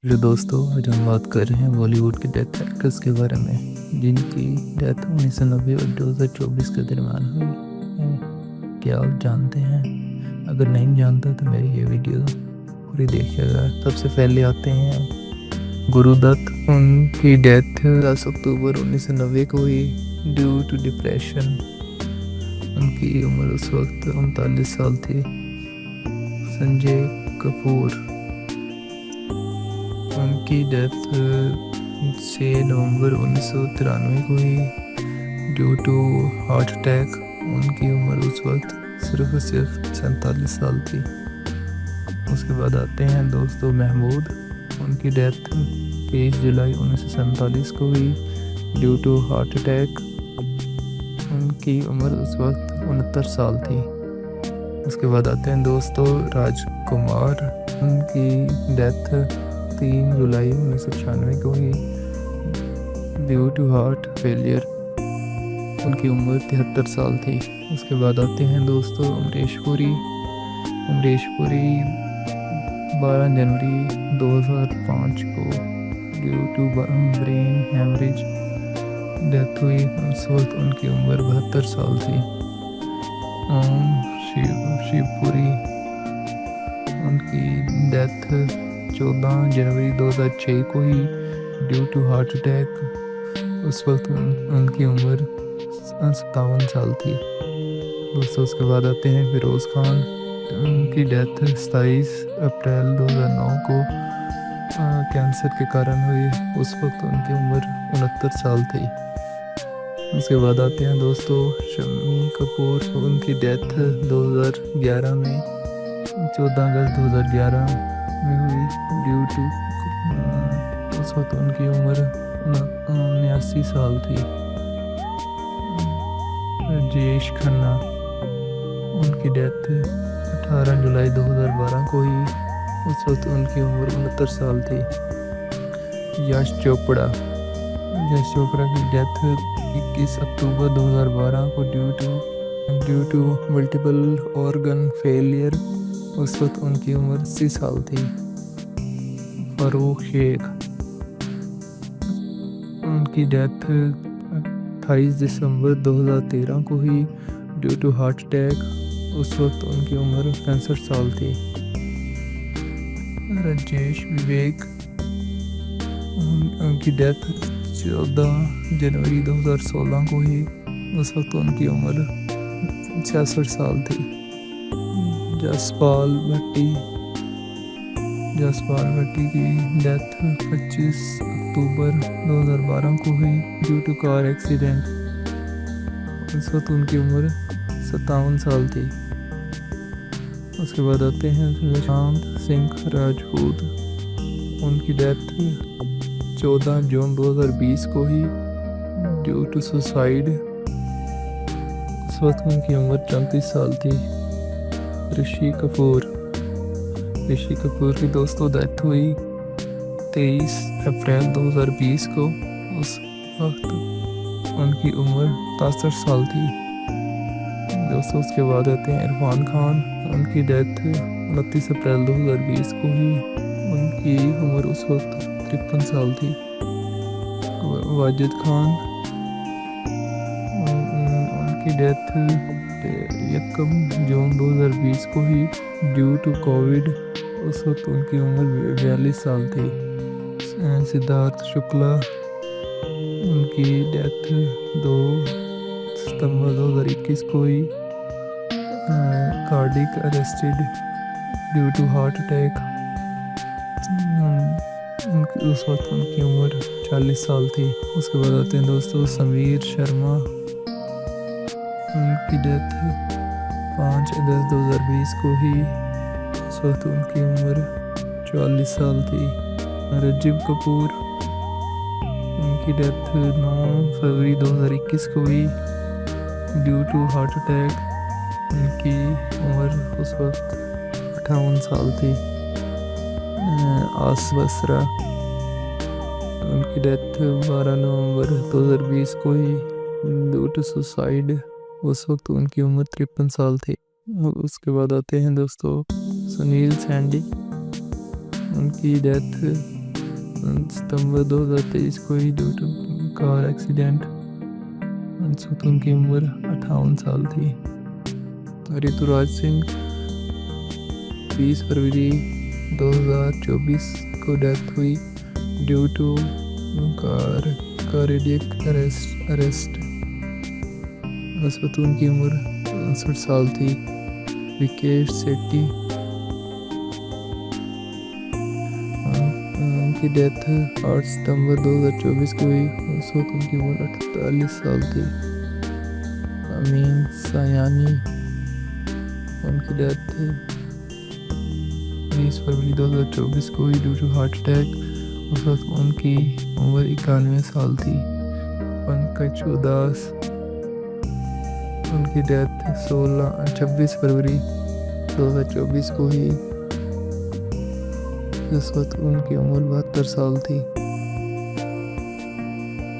Hello दोस्तों, आज हम बात कर रहे हैं बॉलीवुड के डेथ एक्टर्स के बारे में जिनकी डेथ 1990 और 2024 के दरमियान हुई है। क्या आप जानते हैं? अगर नहीं जानता तो मेरी ये वीडियो पूरी देखिएगा। सबसे पहले आते हैं गुरुदत्त। उनकी डेथ 10 अक्टूबर 1990 को हुई ड्यू टू डिप्रेशन। उनकी उम्र उस वक्त 39 साल थी। संजय कपूर, उनकी डेथ 6 नवंबर 1993 को हुई ड्यू टू हार्ट अटैक। उनकी उम्र उस वक्त सिर्फ 47 साल थी। उसके बाद आते हैं दोस्तों महमूद। उनकी डेथ 23 जुलाई 1947 को हुई ड्यू टू हार्ट अटैक। उनकी उम्र उस वक्त 69 साल थी। उसके बाद आते हैं दोस्तों राजकुमार। उनकी डेथ 3 जुलाई 1996 को हुई ड्यू टू हार्ट फेलियर। उनकी उम्र 73 साल थी। उसके बाद आते हैं दोस्तों अमरीश पुरी। 12 जनवरी 2005 को due to brain haemorrhage death हुई। उस वक्त उनकी उम्र 72 साल थी। शिवपुरी, उनकी डेथ 14 जनवरी 2006 को ही ड्यू टू हार्ट अटैक। उस वक्त उनकी उम्र 57 साल थी। दोस्तों उसके बाद आते हैं फिरोज़ खान। उनकी डेथ 27 अप्रैल 2009 को कैंसर के कारण हुई। उस वक्त उनकी उम्र 69 साल थी। उसके बाद आते हैं दोस्तों शम्मी कपूर। उनकी डेथ 2011 में 14 अगस्त 2011 में हुई ड्यू टू उस वक्त उनकी उम्र 89 साल थी। राजेश खन्ना, उनकी डेथ 18 जुलाई 2012 को हुई। उस वक्त उनकी उम्र 69 साल थी। यश चोपड़ा की डेथ 21 अक्टूबर 2012 को due to multiple organ failure. उस वक्त उनकी उम्र 80 साल थी। फारूक शेख, उनकी डेथ 28 दिसंबर 2013 को हुई ड्यू टू हार्ट अटैक। उस वक्त उनकी उम्र 65 साल थी। राजेश विवेक, उनकी डेथ 14 जनवरी 2016 को हुई। उस वक्त उनकी उम्र 66 साल थी। जसपाल भट्टी की डेथ 25 अक्टूबर 2012 को हुई ड्यू टू कार एक्सीडेंट। उस वक्त उनकी उम्र 57 साल थी। उसके बाद आते हैं सुशांत सिंह राजपूत। उनकी डेथ 14 जून 2020 को ही ड्यू टू सुसाइड। उस वक्त उनकी उम्र 34 साल थी। ऋषि कपूर की दोस्तों डेथ हुई 23 अप्रैल 2020 को। उस वक्त उनकी उम्र 63 साल थी। दोस्तों उसके बाद आते हैं इरफान खान। उनकी डेथ 29 अप्रैल 2020 को हुई। उनकी उम्र उस वक्त 53 साल थी। वाजिद खान, उनकी डेथ 1 जून 2020 को हुई ड्यू टू कोविड। उस वक्त उनकी उम्र 42 साल थी। सिद्धार्थ शुक्ला, उनकी डेथ 2 सितंबर 2021 को हुई cardiac arrested due to heart attack. उस वक्त उनकी उम्र 40 साल थी। उसके बाद आते हैं दोस्तों समीर शर्मा। उनकी डेथ 5 अगस्त 2020 को ही। उस वक्त उनकी उम्र 44 साल थी। रजीब कपूर, उनकी डेथ 9 फरवरी 2021 को हुई ड्यू टू हार्ट अटैक। उनकी उम्र उस वक्त 58 साल थी। आस बसरा, उनकी डेथ 12 नवंबर 2020 को हुई ड्यू टू सुसाइड। उस वक्त उनकी उम्र 53 साल थी। उसके बाद आते हैं दोस्तों सुनील सैंडी। उनकी डेथ सितंबर 2023 को ही ड्यू टू कार एक्सीडेंट। इस वक्त उनकी उम्र 58 साल थी। ऋतुराज सिंह 20 फरवरी 2024 को डेथ हुई ड्यू टू कार्डियक अरेस्ट। इस वक्त उनकी उम्र 59 साल थी। विकेश सेट्टी उनकी डेथ 8 सितंबर 2024 को हुई। उस वक्त उनकी उम्र 48 साल थी। अमीन सायानी उनकी डेथ 20 फरवरी 2024 को हुई ड्यू टू हार्ट अटैक। उस वक्त उनकी उम्र 91 साल थी। पंकज उदास उनकी डेथ 26 फरवरी 2024 को हुई। इस वक्त उनकी उम्र 72 साल थी।